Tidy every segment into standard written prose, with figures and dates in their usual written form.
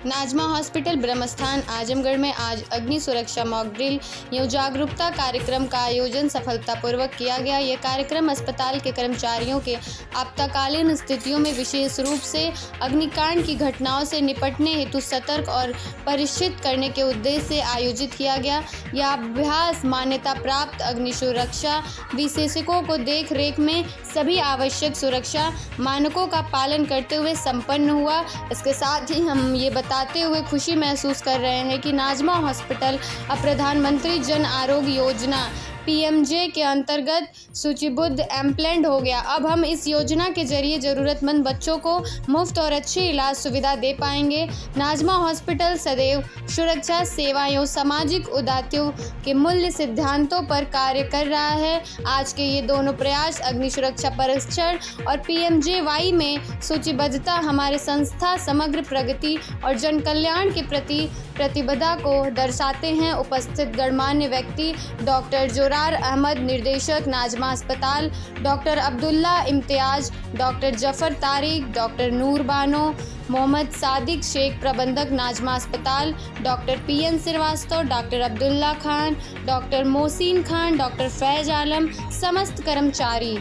Najma hospital ब्रह्मस्थान आजमगढ़ में आज अग्नि सुरक्षा मॉक ड्रिल एवं जागरूकता कार्यक्रम का आयोजन सफलतापूर्वक किया गया। यह कार्यक्रम अस्पताल के कर्मचारियों के आपातकालीन स्थितियों में विशेष रूप से अग्निकांड की घटनाओं से निपटने हेतु सतर्क और परिचित करने के उद्देश्य से आयोजित किया गया। यह अभ्यास मान्यता प्राप्त अग्नि सुरक्षा विशेषज्ञों को देख रेख में सभी आवश्यक सुरक्षा मानकों का पालन करते हुए संपन्न हुआ। इसके साथ ही हम ये बताते हुए खुशी महसूस कर रहे हैं कि नाजमा हॉस्पिटल अब प्रधानमंत्री जन आरोग्य योजना PMJ के अंतर्गत सूचीबद्ध एम्प्लैंड हो गया। अब हम इस योजना के जरिए ज़रूरतमंद बच्चों को मुफ्त और अच्छी इलाज सुविधा दे पाएंगे। नाजमा हॉस्पिटल सदैव सुरक्षा सेवा एवं सामाजिक उदात्यों के मूल्य सिद्धांतों पर कार्य कर रहा है। आज के ये दोनों प्रयास अग्नि सुरक्षा परीक्षण और PMJY में सूचीबद्धता हमारे संस्था समग्र प्रगति और जन कल्याण के प्रति प्रतिबद्धता को दर्शाते हैं। उपस्थित गणमान्य व्यक्ति डॉक्टर जोरार अहमद निर्देशक नाजमा अस्पताल, doctor Abdullah Imtiaz, doctor Zafar Tariq, doctor Noor Bano, Mohammad Sadiq Shaikh प्रबंधक नाजमा अस्पताल, doctor PN Srivastava, doctor Abdullah Khan, doctor Mohsin Khan, doctor Faiz Alam, समस्त कर्मचारी।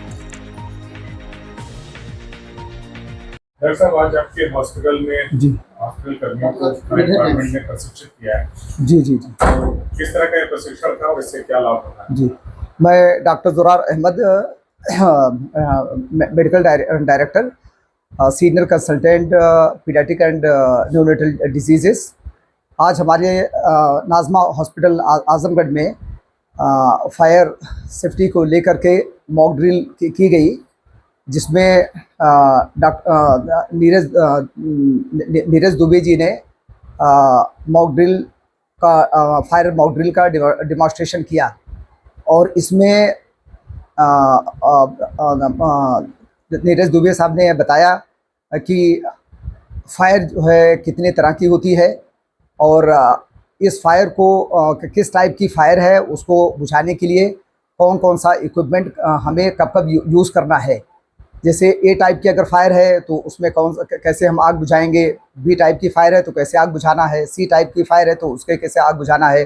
डॉक्टर साहब, आज आपके हॉस्पिटल में जी हॉस्पिटल कर्मियों को डिपार्टमेंट ने प्रशिक्षित किया है। जी जी जी तो किस तरह का ये प्रशिक्षण था और इससे क्या लाभ होगा? जी मैं doctor Zorar Ahmad, medical director, senior consultant paediatric and neonatal diseases. आज हमारे नाजमा हॉस्पिटल आजमगढ़ में फायर सेफ्टी को लेकर के मॉक ड्रिल की गई, जिसमें नीरज दुबे जी ने फायर मॉक ड्रिल का डिमॉन्स्ट्रेशन किया। और इसमें नीरज दुबे साहब ने बताया कि फायर जो है कितने तरह की होती है और इस फायर को किस टाइप की फायर है, उसको बुझाने के लिए कौन कौन सा इक्विपमेंट हमें कब कब यूज़ करना है। जैसे A टाइप की अगर फायर है तो उसमें कैसे हम आग बुझाएंगे, B टाइप की फायर है तो कैसे आग बुझाना है, C टाइप की फायर है तो उसके कैसे आग बुझाना है,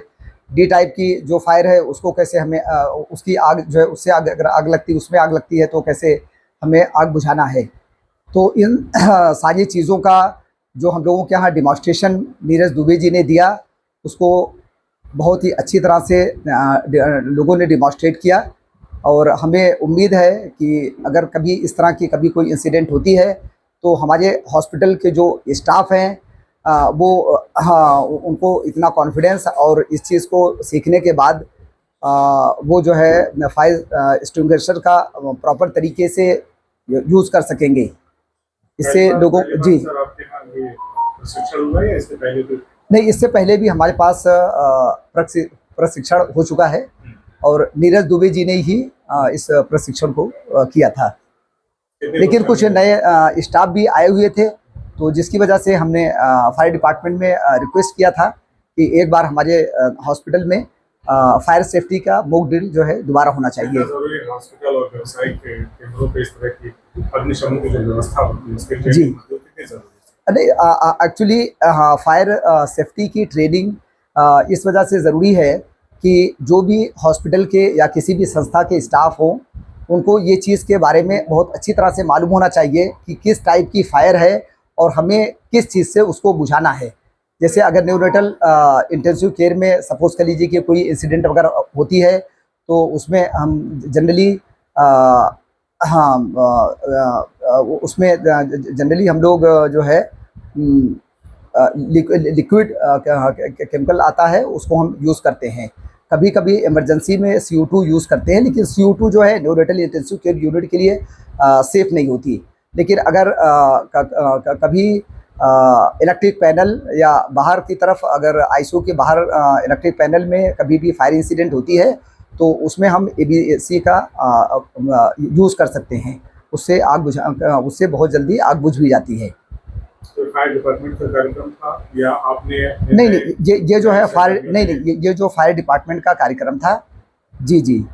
D टाइप की जो फायर है उसको कैसे हमें उसकी आग जो है उससे अगर आग लगती है उसमें आग लगती है तो कैसे हमें आग बुझाना है। तो इन सारी चीज़ों का जो हम लोगों के यहाँ डिमॉन्स्ट्रेशन नीरज दुबे जी ने दिया, उसको बहुत ही अच्छी तरह से लोगों ने डिमॉन्स्ट्रेट किया। और हमें उम्मीद है कि अगर कभी इस तरह की कभी कोई इंसिडेंट होती है तो हमारे हॉस्पिटल के जो स्टाफ हैं वो उनको इतना कॉन्फिडेंस और इस चीज़ को सीखने के बाद वो जो है फायर एक्सटिंग्विशर का प्रॉपर तरीके से यूज़ कर सकेंगे। इससे लोगों जी सर, आपके यहाँ ये प्रशिक्षण हुआ है इससे पहले भी? नहीं, इससे पहले भी हमारे पास प्रशिक्षण हो चुका है और नीरज दुबे जी ने ही इस प्रशिक्षण को किया था। लेकिन कुछ नए स्टाफ भी आए हुए थे, तो जिसकी वजह से हमने फायर डिपार्टमेंट में रिक्वेस्ट किया था कि एक बार हमारे हॉस्पिटल में फायर सेफ्टी का मॉक ड्रिल जो है दोबारा होना चाहिए। हॉस्पिटल और व्यावसायिक केंद्रों पे इस तरह की अग्निशमन की जो व्यवस्था होती है उसके लिए जी कितनी जरूरी है? नहीं, एक्चुअली फायर सेफ्टी की ट्रेनिंग इस वजह से ज़रूरी है कि जो भी हॉस्पिटल के या किसी भी संस्था के स्टाफ हों, उनको ये चीज़ के बारे में बहुत अच्छी तरह से मालूम होना चाहिए कि किस टाइप की फायर है और हमें किस चीज़ से उसको बुझाना है। जैसे अगर न्यूनेटल इंटेंसिव केयर में सपोज कर लीजिए कि कोई इंसिडेंट वगैरह होती है तो उसमें हम जनरली हम लोग जो है लिक्विड केमिकल आता है उसको हम यूज़ करते हैं। कभी कभी इमरजेंसी में CO2 यूज़ करते हैं, लेकिन CO2 जो है न्यूनेटल इंटेंसिव केयर यूनिट के लिए सेफ़ नहीं होती। लेकिन अगर कभी इलेक्ट्रिक पैनल या बाहर की तरफ अगर ICU के बाहर इलेक्ट्रिक पैनल में कभी भी फायर इंसिडेंट होती है तो उसमें हम ABC का यूज़ कर सकते हैं। उससे बहुत जल्दी आग बुझ भी जाती है। तो फायर डिपार्टमेंट का कार्यक्रम था या आपने? नहीं, ये जो है फायर, नहीं, ये जो फायर डिपार्टमेंट का कार्यक्रम था। जी जी।